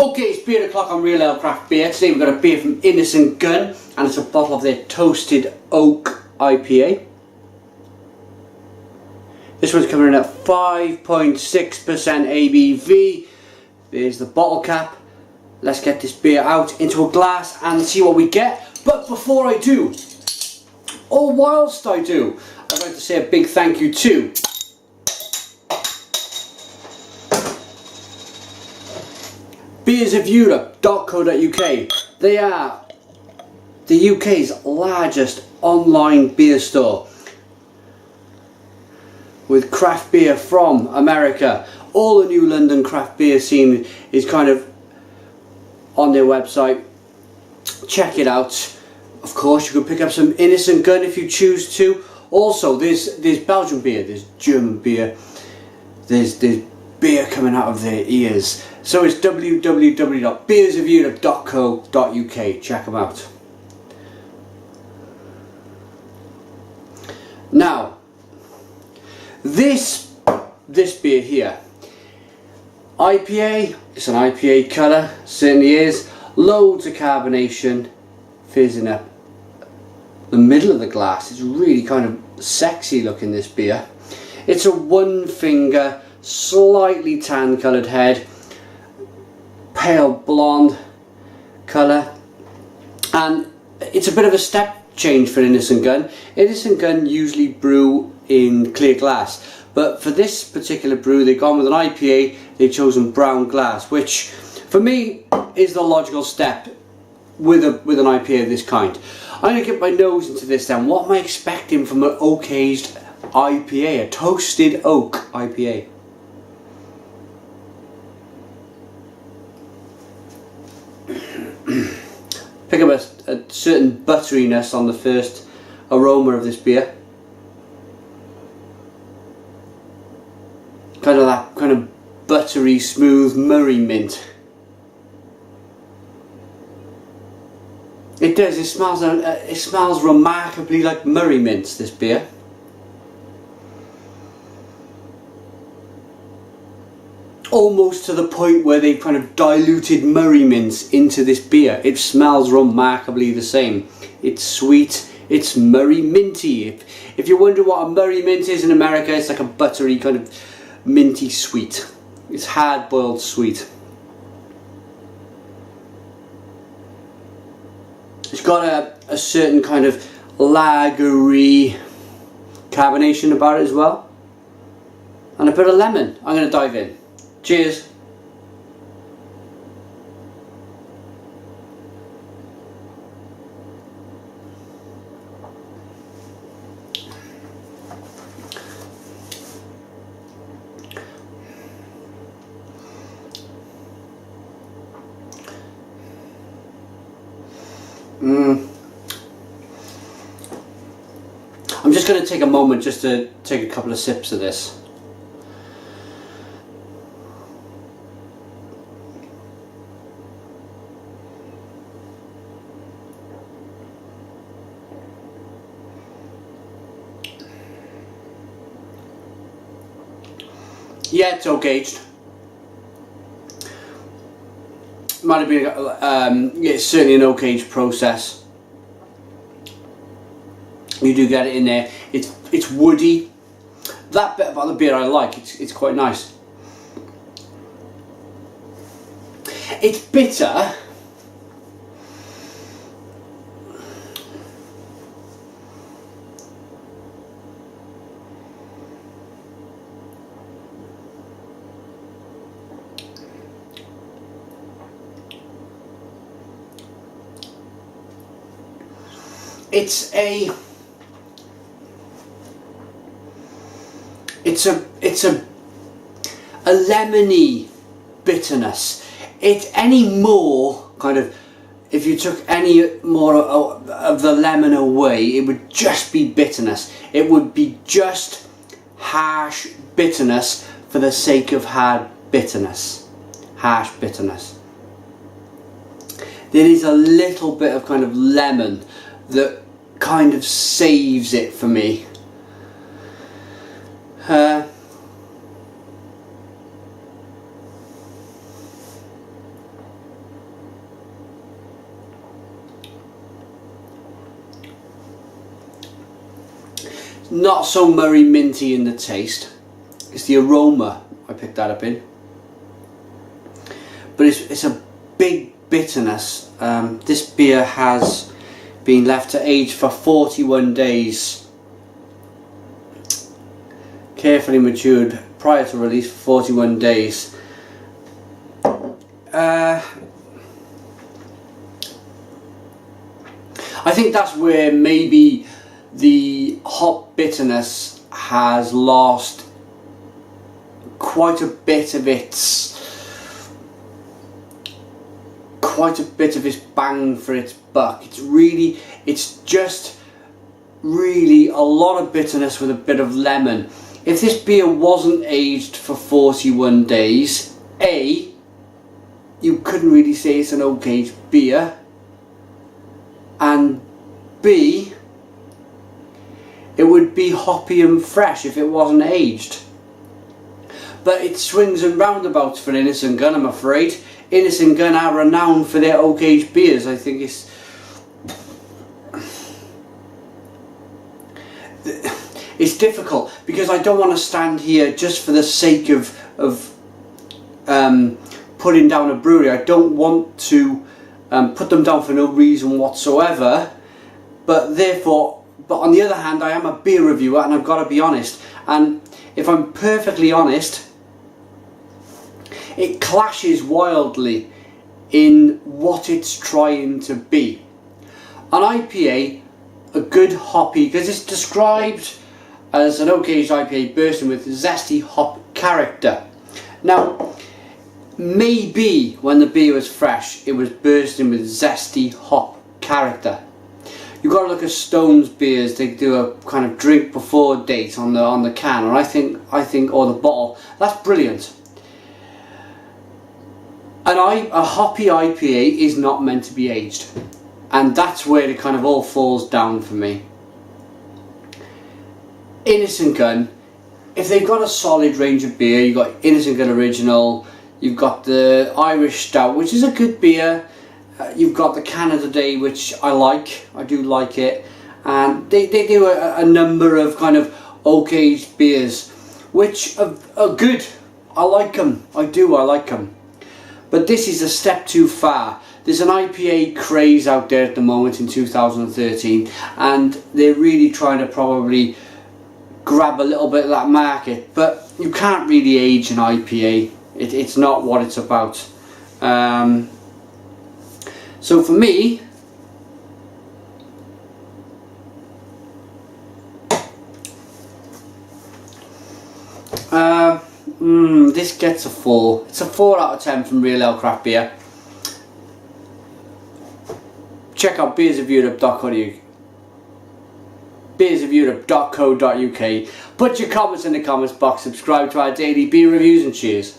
Okay, it's beer o'clock on Real Ale Craft Beer. Today we've got a beer from Innis Gunn, and it's a bottle of their Toasted Oak IPA. This one's coming in at 5.6% ABV. There's the bottle cap. Let's get this beer out into a glass and see what we get. But before I do, or whilst I do, I'd like to say a big thank you to beersofeurope.co.uk. They are the UK's largest online beer store with craft beer from America. All the new London craft beer scene is kind of on their website. Check it out. Of course, you can pick up some Innis Gunn if you choose to. Also, there's Belgian beer, there's German beer, there's beer coming out of their ears. So it's www.beersofeurope.co.uk. Check them out. Now, this beer here, IPA, it's an IPA colour, certainly is. Loads of carbonation, fizzing up the middle of the glass. It's really kind of sexy looking, this beer. It's a one finger, slightly tan coloured head, pale blonde colour, and it's a bit of a step change for Innis Gunn. Innis Gunn usually brew in clear glass, but for this particular brew they've gone with an IPA. They've chosen brown glass, which for me is the logical step with an IPA of this kind. I'm going to get my nose into this then. What am I expecting from an oak-aged IPA, a toasted oak IPA? Pick up a certain butteriness on the first aroma of this beer. Kind of that kind of buttery, smooth Murray mint. It does. It smells remarkably like Murray mints, this beer. Almost to the point where they've kind of diluted Murray mints into this beer. It smells remarkably the same. It's sweet. It's Murray minty. If you wonder what a Murray mint is in America, it's like a buttery kind of minty sweet. It's hard boiled sweet. It's got a certain kind of lagery carbonation about it as well, and a bit of lemon. I'm going to dive in. Cheers. I'm just going to take a moment just to take a couple of sips of this. Yeah, it's oak aged. Might have been, yeah, it's certainly an oak aged process. You do get it in there. It's woody. That bit about the beer I like. It's quite nice. It's bitter. It's a lemony bitterness. It's any more kind of, if you took any more of the lemon away, it would just be bitterness. It would be just harsh bitterness for the sake of hard bitterness. Harsh bitterness. There is a little bit of kind of lemon that kind of saves it for me. not so Murray minty in the taste. It's the aroma I picked that up in. But it's a big bitterness. This beer has been left to age for 41 days. Carefully matured prior to release for 41 days. I think that's where maybe the hop bitterness has lost quite a bit of its bang for its buck. It's just really a lot of bitterness with a bit of lemon. If this beer wasn't aged for 41 days, A, you couldn't really say it's an oak aged beer, and B, it would be hoppy and fresh if it wasn't aged. But it swings and roundabouts for Innis Gunn, I'm afraid. Innis Gunn are renowned for their oak aged beers. I think it's difficult because I don't want to stand here just for the sake of putting down a brewery. I don't want to put them down for no reason whatsoever. But on the other hand, I am a beer reviewer and I've got to be honest. And if I'm perfectly honest, it clashes wildly in what it's trying to be. An IPA, a good hoppy, because it's described as an oak aged IPA bursting with zesty hop character. Now, maybe when the beer was fresh, it was bursting with zesty hop character. You've got to look at Stone's beers. They do a kind of drink before date on the can, or I think or the bottle. That's brilliant. A hoppy IPA is not meant to be aged, and that's where it kind of all falls down for me. Innis Gunn, if they've got a solid range of beer, you've got Innis Gunn Original, you've got the Irish Stout, which is a good beer, you've got the Canada Day, which I do like it, and they do a number of kind of oak aged beers, which are good. I like them, I like them. But this is a step too far. There's an IPA craze out there at the moment in 2013, and they're really trying to probably grab a little bit of that market, but you can't really age an IPA. It's not what it's about. So for me, this gets a 4. It's a 4 out of 10 from Real Ale Craft Beer. Check out beersofeurope.co.uk. Put your comments in the comments box, subscribe to our daily beer reviews, and cheers.